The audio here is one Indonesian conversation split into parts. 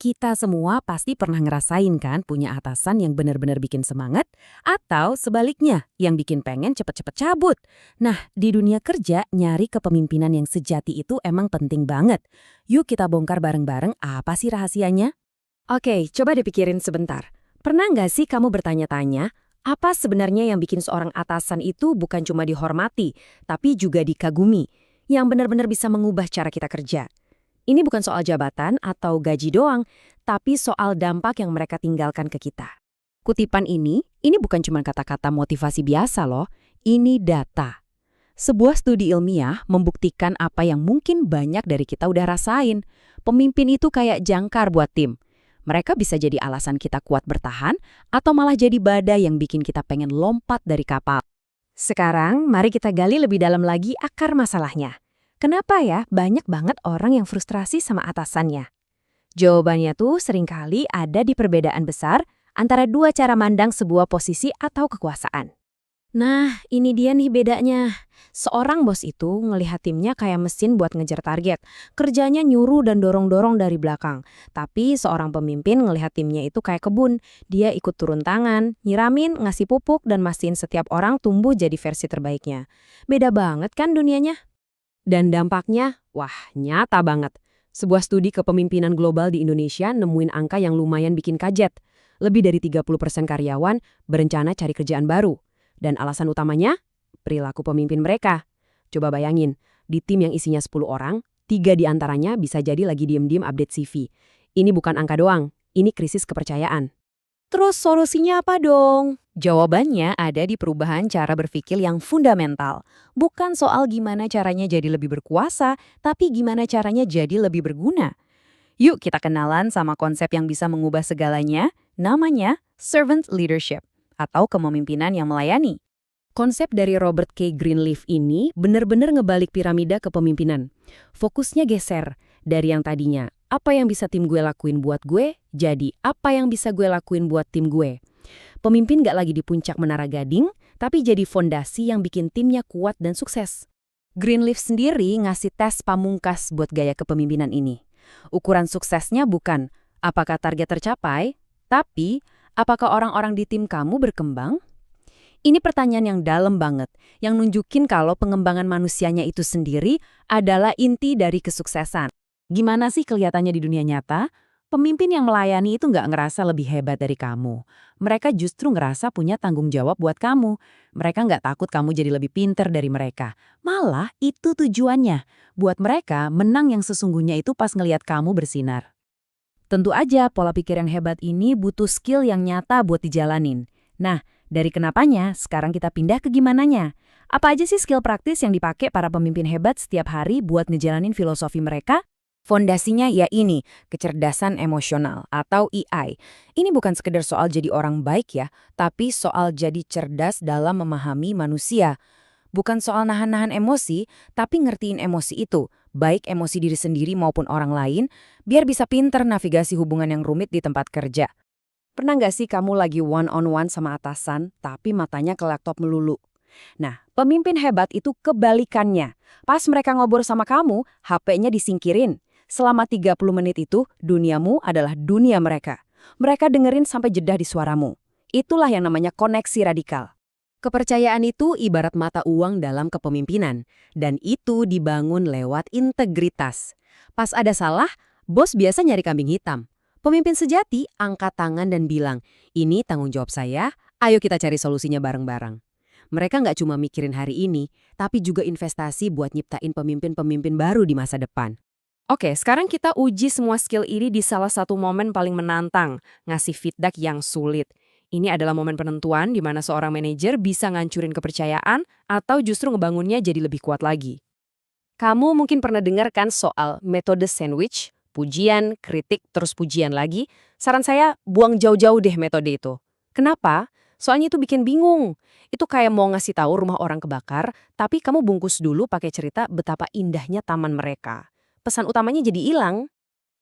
Kita semua pasti pernah ngerasain kan punya atasan yang benar-benar bikin semangat atau sebaliknya yang bikin pengen cepet-cepet cabut. Nah, di dunia kerja nyari kepemimpinan yang sejati itu emang penting banget. Yuk kita bongkar bareng-bareng apa sih rahasianya? Oke, coba dipikirin sebentar. Pernah nggak sih kamu bertanya-tanya, apa sebenarnya yang bikin seorang atasan itu bukan cuma dihormati, tapi juga dikagumi, yang benar-benar bisa mengubah cara kita kerja? Ini bukan soal jabatan atau gaji doang, tapi soal dampak yang mereka tinggalkan ke kita. Kutipan ini bukan cuma kata-kata motivasi biasa loh, ini data. Sebuah studi ilmiah membuktikan apa yang mungkin banyak dari kita udah rasain. Pemimpin itu kayak jangkar buat tim. Mereka bisa jadi alasan kita kuat bertahan, atau malah jadi badai yang bikin kita pengen lompat dari kapal. Sekarang, mari kita gali lebih dalam lagi akar masalahnya. Kenapa ya banyak banget orang yang frustrasi sama atasannya? Jawabannya tuh seringkali ada di perbedaan besar antara dua cara mandang sebuah posisi atau kekuasaan. Nah, ini dia nih bedanya. Seorang bos itu ngelihat timnya kayak mesin buat ngejar target. Kerjanya nyuruh dan dorong-dorong dari belakang. Tapi seorang pemimpin ngelihat timnya itu kayak kebun. Dia ikut turun tangan, nyiramin, ngasih pupuk, dan mastiin setiap orang tumbuh jadi versi terbaiknya. Beda banget kan dunianya? Dan dampaknya, wah nyata banget. Sebuah studi kepemimpinan global di Indonesia nemuin angka yang lumayan bikin kaget. Lebih dari 30% karyawan berencana cari kerjaan baru. Dan alasan utamanya, perilaku pemimpin mereka. Coba bayangin, di tim yang isinya 10 orang, 3 di antaranya bisa jadi lagi diem-diem update CV. Ini bukan angka doang, ini krisis kepercayaan. Terus solusinya apa dong? Jawabannya ada di perubahan cara berpikir yang fundamental. Bukan soal gimana caranya jadi lebih berkuasa, tapi gimana caranya jadi lebih berguna. Yuk kita kenalan sama konsep yang bisa mengubah segalanya, namanya servant leadership, atau kepemimpinan yang melayani. Konsep dari Robert K. Greenleaf ini benar-benar ngebalik piramida kepemimpinan. Fokusnya geser dari yang tadinya, apa yang bisa tim gue lakuin buat gue, jadi apa yang bisa gue lakuin buat tim gue. Pemimpin gak lagi di puncak menara gading, tapi jadi fondasi yang bikin timnya kuat dan sukses. Greenleaf sendiri ngasih tes pamungkas buat gaya kepemimpinan ini. Ukuran suksesnya bukan apakah target tercapai, tapi apakah orang-orang di tim kamu berkembang? Ini pertanyaan yang dalam banget, yang nunjukin kalau pengembangan manusianya itu sendiri adalah inti dari kesuksesan. Gimana sih kelihatannya di dunia nyata? Pemimpin yang melayani itu nggak ngerasa lebih hebat dari kamu. Mereka justru ngerasa punya tanggung jawab buat kamu. Mereka nggak takut kamu jadi lebih pinter dari mereka. Malah itu tujuannya. Buat mereka, menang yang sesungguhnya itu pas ngelihat kamu bersinar. Tentu aja pola pikir yang hebat ini butuh skill yang nyata buat dijalanin. Nah, dari kenapanya, sekarang kita pindah ke gimananya. Apa aja sih skill praktis yang dipakai para pemimpin hebat setiap hari buat ngejalanin filosofi mereka? Fondasinya ya ini, kecerdasan emosional atau EI. Ini bukan sekedar soal jadi orang baik ya, tapi soal jadi cerdas dalam memahami manusia. Bukan soal nahan-nahan emosi, tapi ngertiin emosi itu, baik emosi diri sendiri maupun orang lain, biar bisa pinter navigasi hubungan yang rumit di tempat kerja. Pernah nggak sih kamu lagi one-on-one sama atasan, tapi matanya ke laptop melulu? Nah, pemimpin hebat itu kebalikannya. Pas mereka ngobrol sama kamu, HP-nya disingkirin. Selama 30 menit itu, duniamu adalah dunia mereka. Mereka dengerin sampai jeda di suaramu. Itulah yang namanya koneksi radikal. Kepercayaan itu ibarat mata uang dalam kepemimpinan. Dan itu dibangun lewat integritas. Pas ada salah, bos biasa nyari kambing hitam. Pemimpin sejati angkat tangan dan bilang, ini tanggung jawab saya, ayo kita cari solusinya bareng-bareng. Mereka nggak cuma mikirin hari ini, tapi juga investasi buat nyiptain pemimpin-pemimpin baru di masa depan. Oke, sekarang kita uji semua skill ini di salah satu momen paling menantang, ngasih feedback yang sulit. Ini adalah momen penentuan di mana seorang manajer bisa ngancurin kepercayaan atau justru ngebangunnya jadi lebih kuat lagi. Kamu mungkin pernah dengar kan soal metode sandwich, pujian, kritik, terus pujian lagi. Saran saya, buang jauh-jauh deh metode itu. Kenapa? Soalnya itu bikin bingung. Itu kayak mau ngasih tahu rumah orang kebakar, tapi kamu bungkus dulu pakai cerita betapa indahnya taman mereka. Pesan utamanya jadi hilang.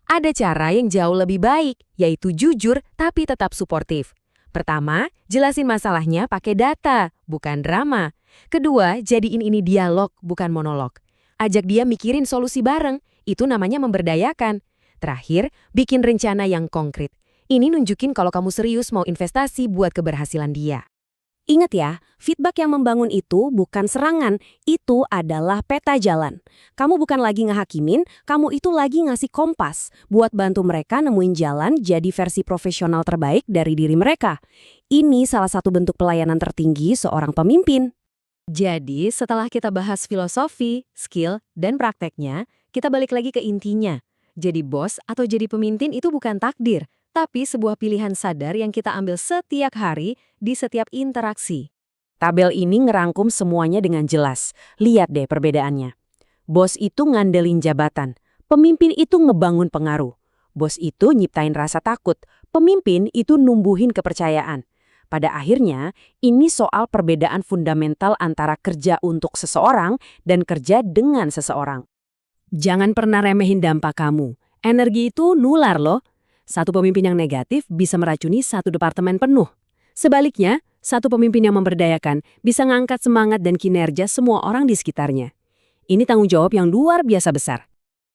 Ada cara yang jauh lebih baik, yaitu jujur tapi tetap suportif. Pertama, jelasin masalahnya pakai data, bukan drama. Kedua, jadiin ini dialog, bukan monolog. Ajak dia mikirin solusi bareng, itu namanya memberdayakan. Terakhir, bikin rencana yang konkret. Ini nunjukin kalau kamu serius mau investasi buat keberhasilan dia. Ingat ya, feedback yang membangun itu bukan serangan, itu adalah peta jalan. Kamu bukan lagi ngehakimin, kamu itu lagi ngasih kompas buat bantu mereka nemuin jalan jadi versi profesional terbaik dari diri mereka. Ini salah satu bentuk pelayanan tertinggi seorang pemimpin. Jadi, setelah kita bahas filosofi, skill, dan prakteknya, kita balik lagi ke intinya. Jadi bos atau jadi pemimpin itu bukan takdir, tapi sebuah pilihan sadar yang kita ambil setiap hari di setiap interaksi. Tabel ini ngerangkum semuanya dengan jelas. Lihat deh perbedaannya. Bos itu ngandelin jabatan, pemimpin itu ngebangun pengaruh. Bos itu nyiptain rasa takut, pemimpin itu numbuhin kepercayaan. Pada akhirnya, ini soal perbedaan fundamental antara kerja untuk seseorang dan kerja dengan seseorang. Jangan pernah remehin dampak kamu. Energi itu nular loh. Satu pemimpin yang negatif bisa meracuni satu departemen penuh. Sebaliknya, satu pemimpin yang memberdayakan bisa ngangkat semangat dan kinerja semua orang di sekitarnya. Ini tanggung jawab yang luar biasa besar.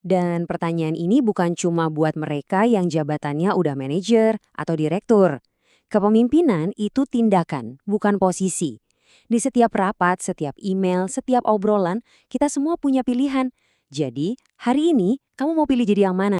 Dan pertanyaan ini bukan cuma buat mereka yang jabatannya udah manajer atau direktur. Kepemimpinan itu tindakan, bukan posisi. Di setiap rapat, setiap email, setiap obrolan, kita semua punya pilihan. Jadi, hari ini kamu mau pilih jadi yang mana?